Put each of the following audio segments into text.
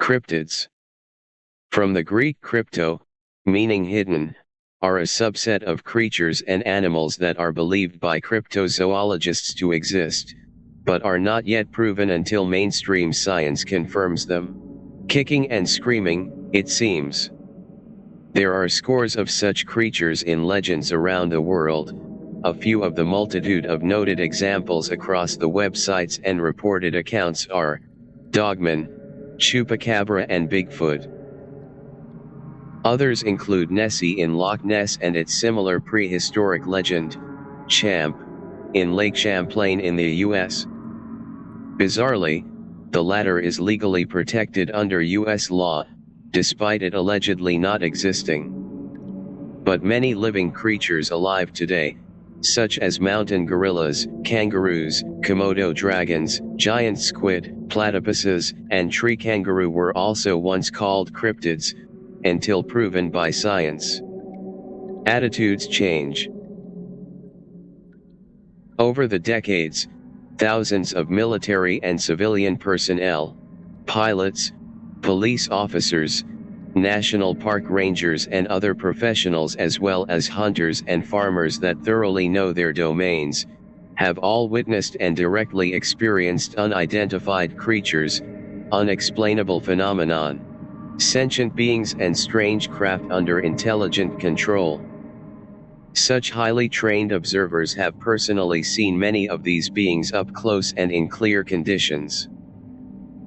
Cryptids, from the Greek crypto, meaning hidden, are a subset of creatures and animals that are believed by cryptozoologists to exist, but are not yet proven until mainstream science confirms them. Kicking and screaming, it seems. There are scores of such creatures in legends around the world. A few of the multitude of noted examples across the websites and reported accounts are Dogman, Chupacabra and Bigfoot. Others include Nessie in Loch Ness and its similar prehistoric legend, Champ, in Lake Champlain in the US. Bizarrely, the latter is legally protected under US law, despite it allegedly not existing. But many living creatures alive today, such as mountain gorillas, kangaroos, Komodo dragons, giant squid, platypuses, and tree kangaroo were also once called cryptids, until proven by science. Attitudes change. Over the decades, thousands of military and civilian personnel, pilots, police officers, national park rangers and other professionals as well as hunters and farmers that thoroughly know their domains, have all witnessed and directly experienced unidentified creatures, unexplainable phenomenon, sentient beings and strange craft under intelligent control. Such highly trained observers have personally seen many of these beings up close and in clear conditions.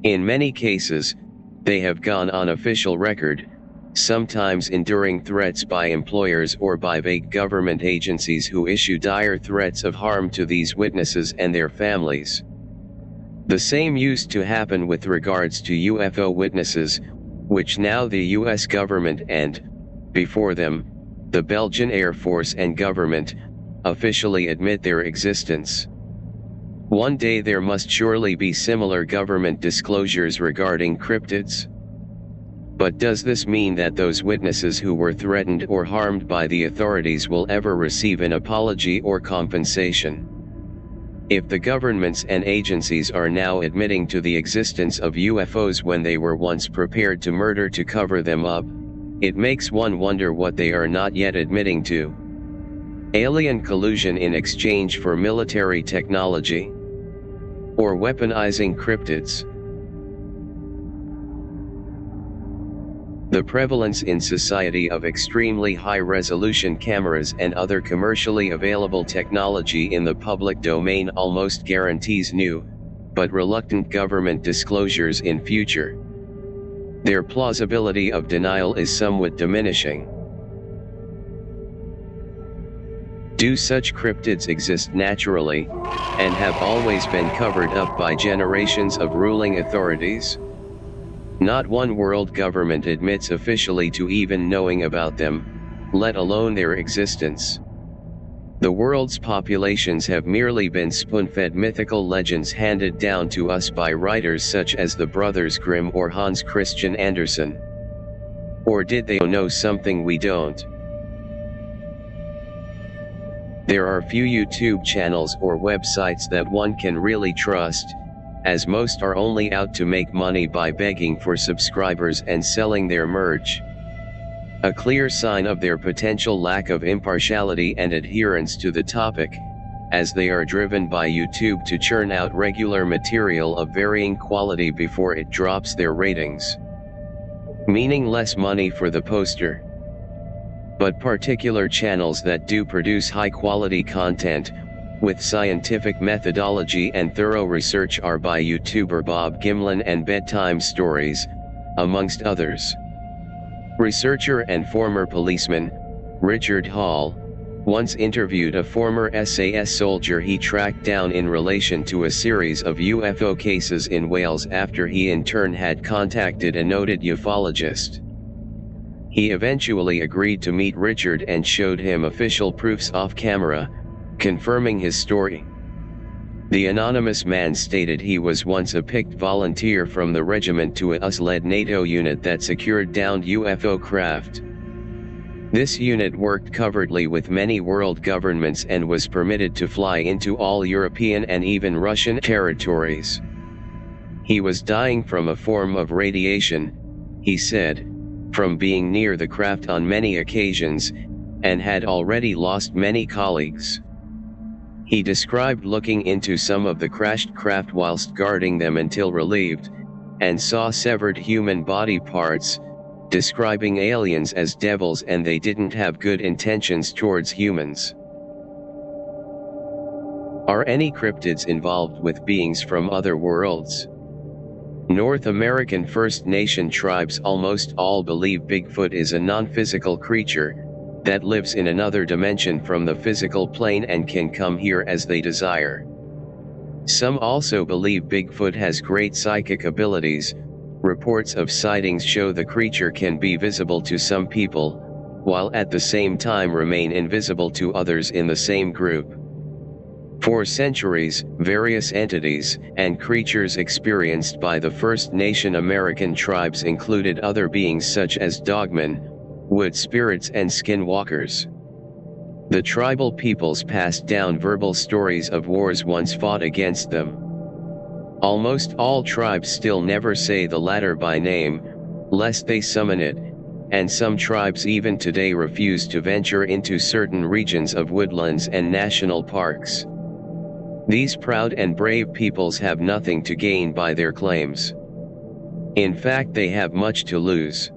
In many cases, they have gone on official record, sometimes enduring threats by employers or by vague government agencies who issue dire threats of harm to these witnesses and their families. The same used to happen with regards to UFO witnesses, which now the US government and, before them, the Belgian Air Force and government, officially admit their existence. One day there must surely be similar government disclosures regarding cryptids. But does this mean that those witnesses who were threatened or harmed by the authorities will ever receive an apology or compensation? If the governments and agencies are now admitting to the existence of UFOs when they were once prepared to murder to cover them up, it makes one wonder what they are not yet admitting to. Alien collusion in exchange for military technology? Or weaponizing cryptids? The prevalence in society of extremely high-resolution cameras and other commercially available technology in the public domain almost guarantees new, but reluctant government disclosures in future. Their plausibility of denial is somewhat diminishing. Do such cryptids exist naturally, and have always been covered up by generations of ruling authorities? Not one world government admits officially to even knowing about them, let alone their existence. The world's populations have merely been spoon-fed mythical legends handed down to us by writers such as the Brothers Grimm or Hans Christian Andersen. Or did they know something we don't? There are few YouTube channels or websites that one can really trust, as most are only out to make money by begging for subscribers and selling their merch. A clear sign of their potential lack of impartiality and adherence to the topic, as they are driven by YouTube to churn out regular material of varying quality before it drops their ratings. Meaning less money for the poster. But particular channels that do produce high-quality content, with scientific methodology and thorough research are by YouTuber Bob Gimlin and Bedtime Stories, amongst others. Researcher and former policeman, Richard Hall, once interviewed a former SAS soldier he tracked down in relation to a series of UFO cases in Wales after he in turn had contacted a noted ufologist. He eventually agreed to meet Richard and showed him official proofs off camera, confirming his story. The anonymous man stated he was once a picked volunteer from the regiment to a US-led NATO unit that secured downed UFO craft. This unit worked covertly with many world governments and was permitted to fly into all European and even Russian territories. He was dying from a form of radiation, he said, from being near the craft on many occasions, and had already lost many colleagues. He described looking into some of the crashed craft whilst guarding them until relieved, and saw severed human body parts, describing aliens as devils and they didn't have good intentions towards humans. Are any cryptids involved with beings from other worlds? North American First Nation tribes almost all believe Bigfoot is a non-physical creature that lives in another dimension from the physical plane and can come here as they desire. Some also believe Bigfoot has great psychic abilities. Reports of sightings show the creature can be visible to some people, while at the same time remain invisible to others in the same group. For centuries, various entities and creatures experienced by the First Nation American tribes included other beings such as dogmen, wood spirits and skinwalkers. The tribal peoples passed down verbal stories of wars once fought against them. Almost all tribes still never say the latter by name, lest they summon it, and some tribes even today refuse to venture into certain regions of woodlands and national parks. These proud and brave peoples have nothing to gain by their claims. In fact, they have much to lose.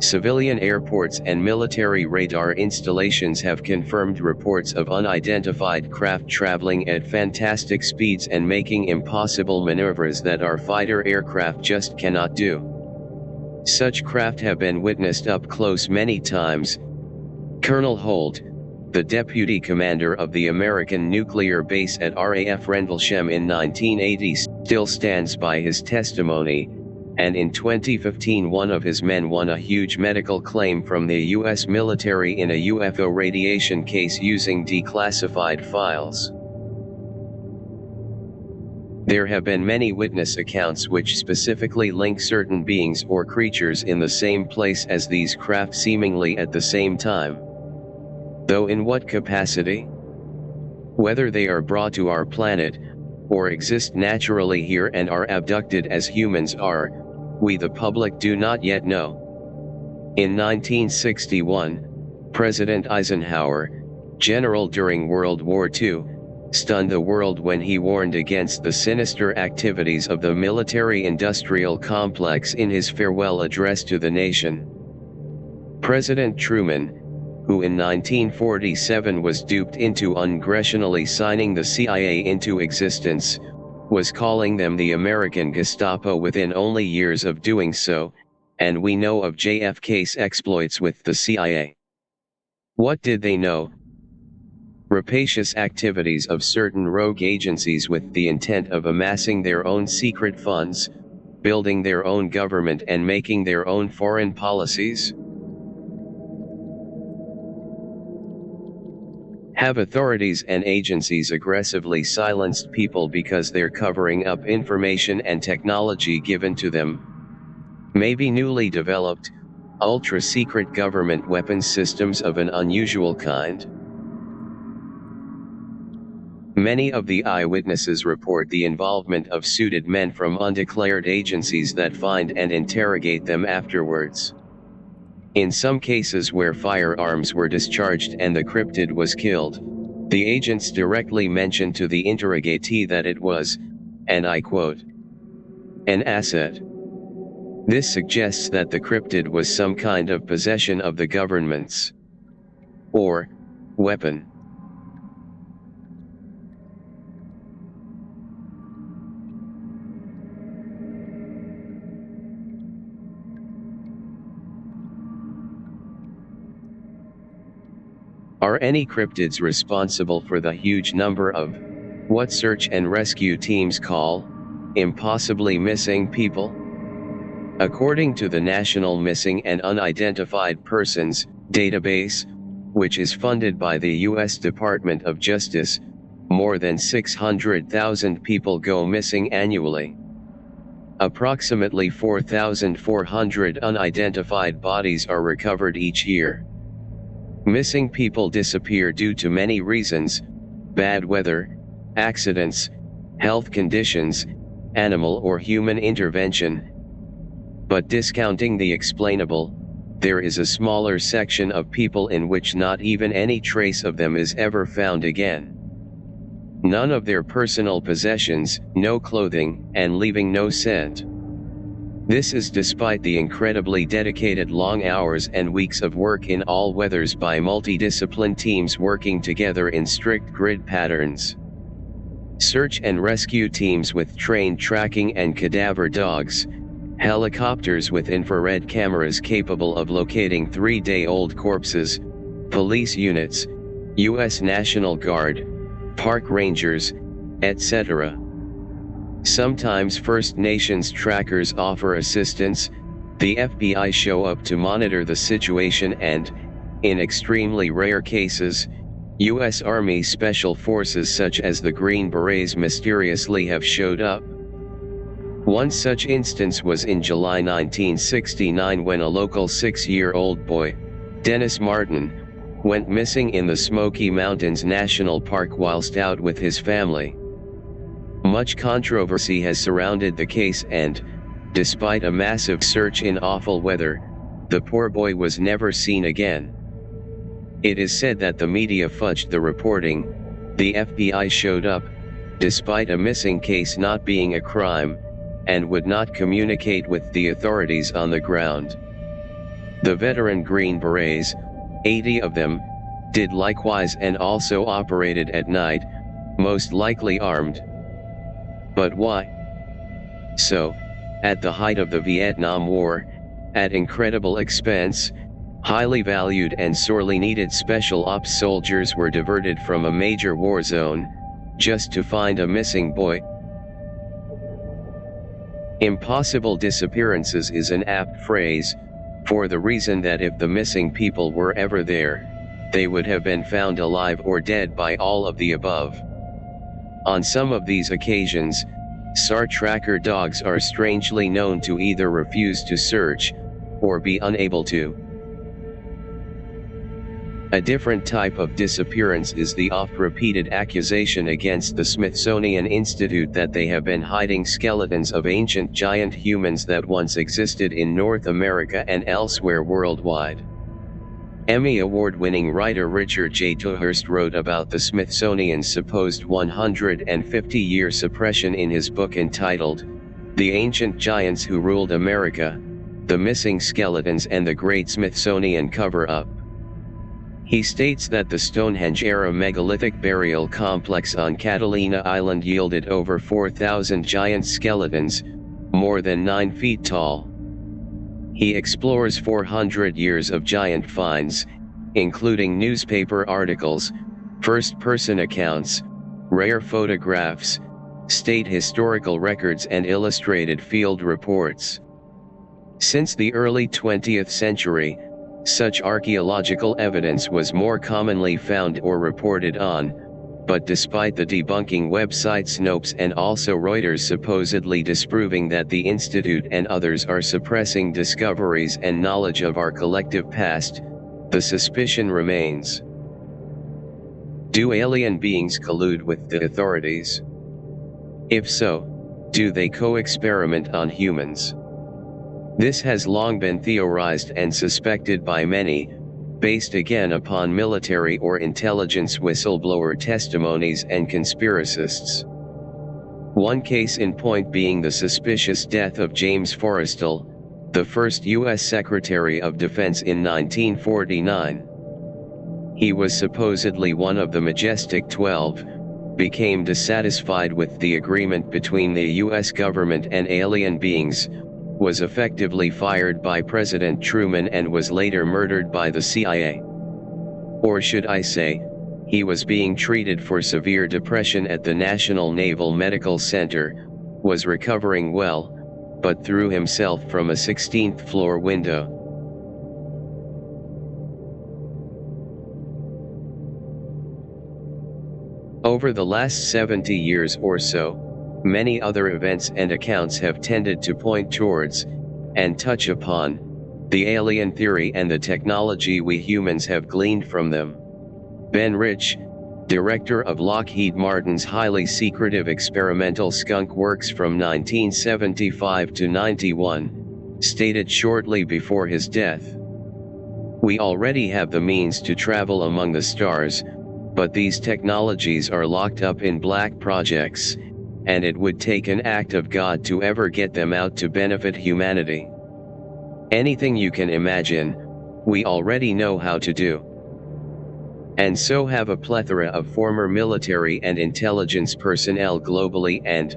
Civilian airports and military radar installations have confirmed reports of unidentified craft traveling at fantastic speeds and making impossible maneuvers that our fighter aircraft just cannot do. Such craft have been witnessed up close many times. Colonel Holt, the deputy commander of the American nuclear base at RAF Rendlesham in 1980, still stands by his testimony, and in 2015 one of his men won a huge medical claim from the US military in a UFO radiation case using declassified files. There have been many witness accounts which specifically link certain beings or creatures in the same place as these craft seemingly at the same time. Though in what capacity? Whether they are brought to our planet, or exist naturally here and are abducted as humans are, we the public do not yet know. In 1961, President Eisenhower, general during World War II, stunned the world when he warned against the sinister activities of the military-industrial complex in his farewell address to the nation. President Truman, who in 1947 was duped into ungraciously signing the CIA into existence, was calling them the American Gestapo within only years of doing so, and we know of JFK's exploits with the CIA. What did they know? Rapacious activities of certain rogue agencies with the intent of amassing their own secret funds, building their own government and making their own foreign policies? Have authorities and agencies aggressively silenced people because they're covering up information and technology given to them? Maybe newly developed, ultra-secret government weapons systems of an unusual kind? Many of the eyewitnesses report the involvement of suited men from undeclared agencies that find and interrogate them afterwards. In some cases where firearms were discharged and the cryptid was killed, the agents directly mentioned to the interrogatee that it was, and I quote, an asset. This suggests that the cryptid was some kind of possession of the government's or weapon. Are any cryptids responsible for the huge number of what search and rescue teams call impossibly missing people? According to the National Missing and Unidentified Persons Database, which is funded by the U.S. Department of Justice, more than 600,000 people go missing annually. Approximately 4,400 unidentified bodies are recovered each year. Missing people disappear due to many reasons: bad weather, accidents, health conditions, animal or human intervention. But discounting the explainable, there is a smaller section of people in which not even any trace of them is ever found again. None of their personal possessions, no clothing, and leaving no scent. This is despite the incredibly dedicated long hours and weeks of work in all weathers by multidiscipline teams working together in strict grid patterns. Search and rescue teams with trained tracking and cadaver dogs, helicopters with infrared cameras capable of locating 3-day-old corpses, police units, U.S. National Guard, park rangers, etc. Sometimes First Nations trackers offer assistance, the FBI show up to monitor the situation and, in extremely rare cases, U.S. Army Special Forces such as the Green Berets mysteriously have showed up. One such instance was in July 1969 when a local 6-year-old boy, Dennis Martin, went missing in the Smoky Mountains National Park whilst out with his family. Much controversy has surrounded the case and, despite a massive search in awful weather, the poor boy was never seen again. It is said that the media fudged the reporting. The FBI showed up, despite a missing case not being a crime, and would not communicate with the authorities on the ground. The veteran Green Berets, 80 of them, did likewise and also operated at night, most likely armed. But why? So, at the height of the Vietnam War, at incredible expense, highly valued and sorely needed special ops soldiers were diverted from a major war zone, just to find a missing boy. Impossible disappearances is an apt phrase, for the reason that if the missing people were ever there, they would have been found alive or dead by all of the above. On some of these occasions, SAR tracker dogs are strangely known to either refuse to search, or be unable to. A different type of disappearance is the oft-repeated accusation against the Smithsonian Institute that they have been hiding skeletons of ancient giant humans that once existed in North America and elsewhere worldwide. Emmy Award-winning writer Richard J. Dewhurst wrote about the Smithsonian's supposed 150-year suppression in his book entitled, The Ancient Giants Who Ruled America, The Missing Skeletons and the Great Smithsonian Cover-Up. He states that the Stonehenge-era megalithic burial complex on Catalina Island yielded over 4,000 giant skeletons, more than 9 feet tall. He explores 400 years of giant finds, including newspaper articles, first-person accounts, rare photographs, state historical records and illustrated field reports. Since the early 20th century, such archaeological evidence was more commonly found or reported on, but despite the debunking website Snopes and also Reuters supposedly disproving that the Institute and others are suppressing discoveries and knowledge of our collective past, the suspicion remains. Do alien beings collude with the authorities? If so, do they co-experiment on humans? This has long been theorized and suspected by many, based again upon military or intelligence whistleblower testimonies and conspiracists. One case in point being the suspicious death of James Forrestal, the first U.S. Secretary of Defense in 1949. He was supposedly one of the Majestic 12, became dissatisfied with the agreement between the U.S. government and alien beings, was effectively fired by President Truman and was later murdered by the CIA. Or should I say, he was being treated for severe depression at the National Naval Medical Center, was recovering well, but threw himself from a 16th floor window. Over the last 70 years or so, many other events and accounts have tended to point towards, and touch upon, the alien theory and the technology we humans have gleaned from them. Ben Rich, director of Lockheed Martin's highly secretive experimental skunk works from 1975 to 91, stated shortly before his death. "We already have the means to travel among the stars, but these technologies are locked up in black projects, and it would take an act of God to ever get them out to benefit humanity. Anything you can imagine, we already know how to do. And so have a plethora of former military and intelligence personnel globally and,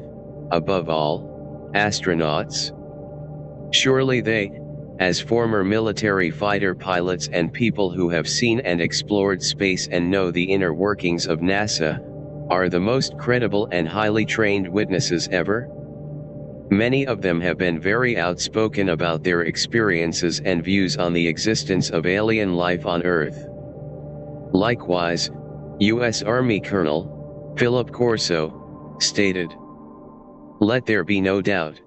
above all, astronauts. Surely they, as former military fighter pilots and people who have seen and explored space and know the inner workings of NASA, are the most credible and highly trained witnesses ever. Many of them have been very outspoken about their experiences and views on the existence of alien life on Earth." Likewise, U.S. Army Colonel Philip Corso stated, "Let there be no doubt.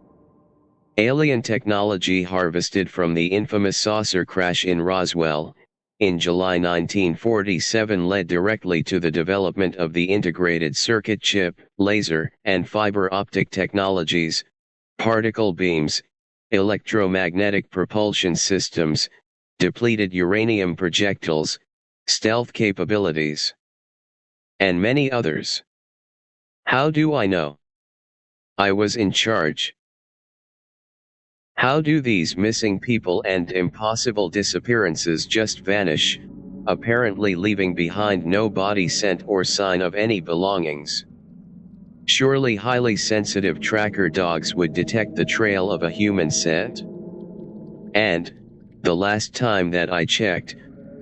Alien technology harvested from the infamous saucer crash in Roswell, in July 1947 led directly to the development of the integrated circuit chip, laser, and fiber optic technologies, particle beams, electromagnetic propulsion systems, depleted uranium projectiles, stealth capabilities, and many others. How do I know? I was in charge. How do these missing people and impossible disappearances just vanish, apparently leaving behind no body scent or sign of any belongings? Surely highly sensitive tracker dogs would detect the trail of a human scent? And, the last time that I checked,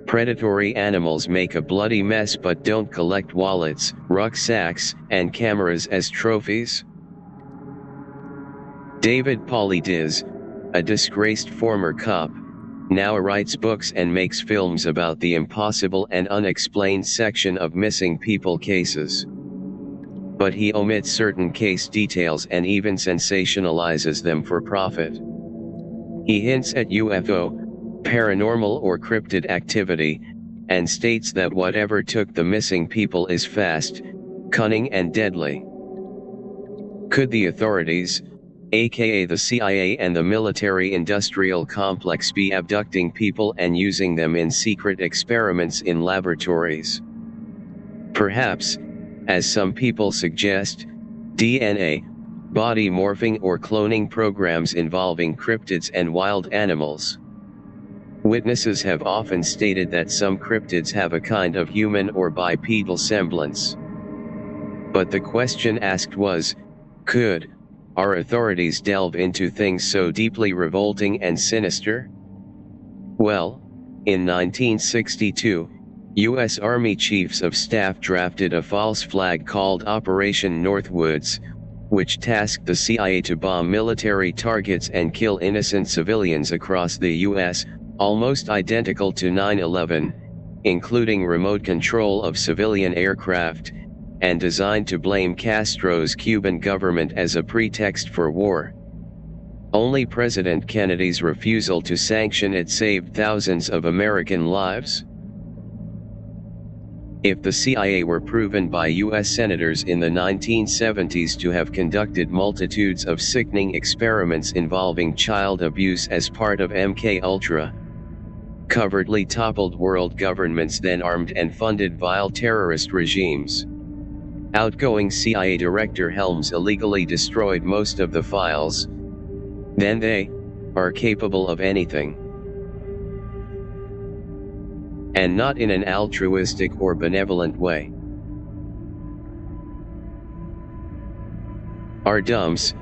predatory animals make a bloody mess but don't collect wallets, rucksacks, and cameras as trophies." David Paulides, a disgraced former cop, now writes books and makes films about the impossible and unexplained section of missing people cases. But he omits certain case details and even sensationalizes them for profit. He hints at UFO, paranormal or cryptid activity, and states that whatever took the missing people is fast, cunning and deadly. Could the authorities, aka the CIA and the military-industrial complex, be abducting people and using them in secret experiments in laboratories? Perhaps, as some people suggest, DNA, body morphing or cloning programs involving cryptids and wild animals. Witnesses have often stated that some cryptids have a kind of human or bipedal semblance. But the question asked was, could our authorities delve into things so deeply revolting and sinister? Well, in 1962, U.S. Army Chiefs of Staff drafted a false flag called Operation Northwoods, which tasked the CIA to bomb military targets and kill innocent civilians across the U.S., almost identical to 9/11, including remote control of civilian aircraft, and designed to blame Castro's Cuban government as a pretext for war. Only President Kennedy's refusal to sanction it saved thousands of American lives. If the CIA were proven by U.S. senators in the 1970s to have conducted multitudes of sickening experiments involving child abuse as part of MK-Ultra, covertly toppled world governments, then armed and funded vile terrorist regimes, outgoing CIA Director Helms illegally destroyed most of the files, then they are capable of anything. And not in an altruistic or benevolent way. Our dumps,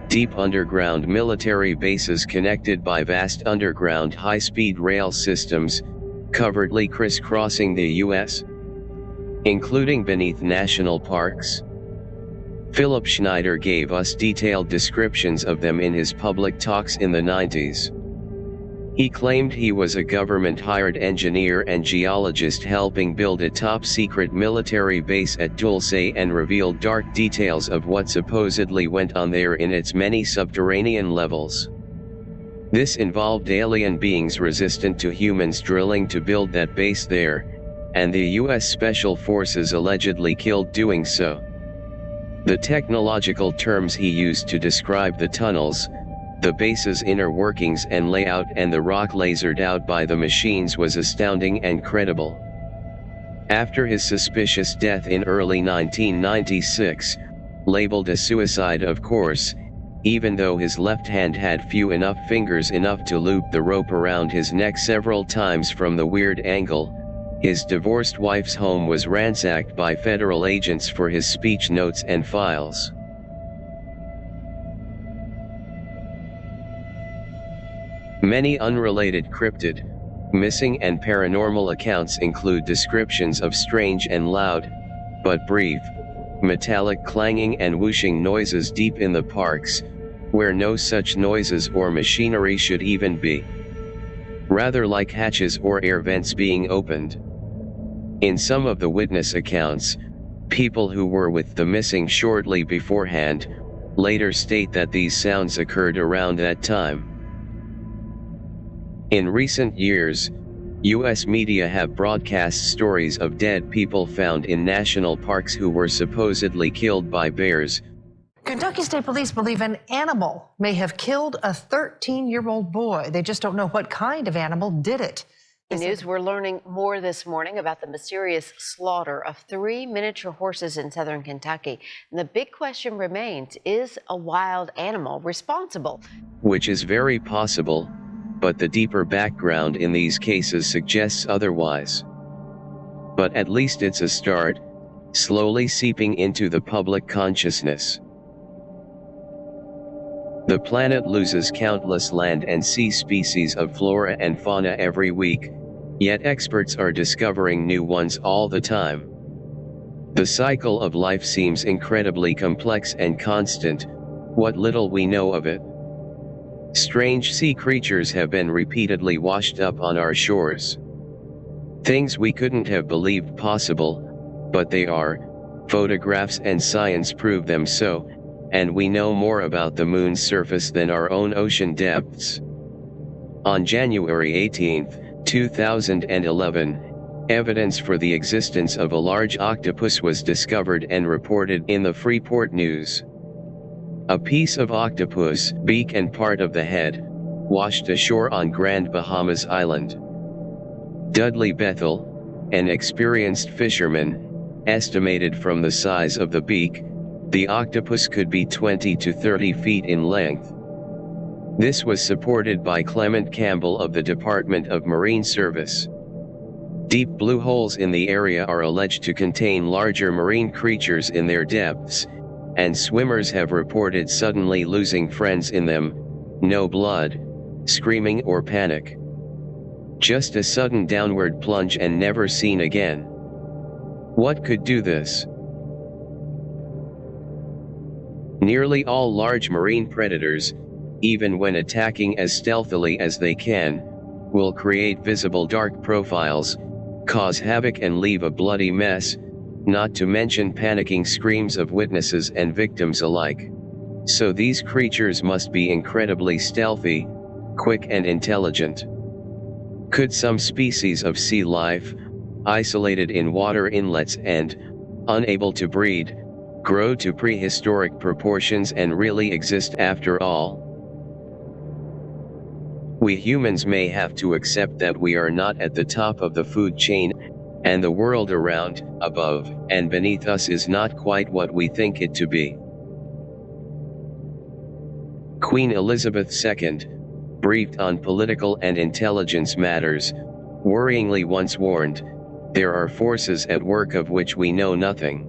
deep underground military bases connected by vast underground high-speed rail systems, covertly crisscrossing the U.S., including beneath national parks. Philip Schneider gave us detailed descriptions of them in his public talks in the 90s. He claimed he was a government-hired engineer and geologist helping build a top-secret military base at Dulce and revealed dark details of what supposedly went on there in its many subterranean levels. This involved alien beings resistant to humans drilling to build that base there, and the US Special Forces allegedly killed doing so. The technological terms he used to describe the tunnels, the base's inner workings and layout, and the rock lasered out by the machines was astounding and credible. After his suspicious death in early 1996, labeled a suicide of course, even though his left hand had few enough fingers enough to loop the rope around his neck several times from the weird angle, his divorced wife's home was ransacked by federal agents for his speech notes and files. Many unrelated cryptid, missing and paranormal accounts include descriptions of strange and loud, but brief, metallic clanging and whooshing noises deep in the parks, where no such noises or machinery should even be. Rather like hatches or air vents being opened. In some of the witness accounts, people who were with the missing shortly beforehand, later state that these sounds occurred around that time. In recent years, U.S. media have broadcast stories of dead people found in national parks who were supposedly killed by bears. Kentucky State Police believe an animal may have killed a 13-year-old boy. They just don't know what kind of animal did it. News, we're learning more this morning about the mysterious slaughter of 3 miniature horses in southern Kentucky. And the big question remains, is a wild animal responsible? Which is very possible, but the deeper background in these cases suggests otherwise. But at least it's a start, slowly seeping into the public consciousness. The planet loses countless land and sea species of flora and fauna every week, yet experts are discovering new ones all the time. The cycle of life seems incredibly complex and constant, what little we know of it. Strange sea creatures have been repeatedly washed up on our shores. Things we couldn't have believed possible, but they are. Photographs and science prove them so. And we know more about the moon's surface than our own ocean depths. On January 18, 2011, evidence for the existence of a large octopus was discovered and reported in the Freeport News. A piece of octopus, beak and part of the head, washed ashore on Grand Bahamas Island. Dudley Bethel, an experienced fisherman, estimated from the size of the beak, the octopus could be 20 to 30 feet in length. This was supported by Clement Campbell of the Department of Marine Service. Deep blue holes in the area are alleged to contain larger marine creatures in their depths, and swimmers have reported suddenly losing friends in them, no blood, screaming or panic. Just a sudden downward plunge and never seen again. What could do this? Nearly all large marine predators, even when attacking as stealthily as they can, will create visible dark profiles, cause havoc and leave a bloody mess, not to mention panicking screams of witnesses and victims alike. So these creatures must be incredibly stealthy, quick and intelligent. Could some species of sea life, isolated in water inlets and unable to breed, grow to prehistoric proportions and really exist after all? We humans may have to accept that we are not at the top of the food chain, and the world around, above, and beneath us is not quite what we think it to be. Queen Elizabeth II, briefed on political and intelligence matters, worryingly once warned, "There are forces at work of which we know nothing."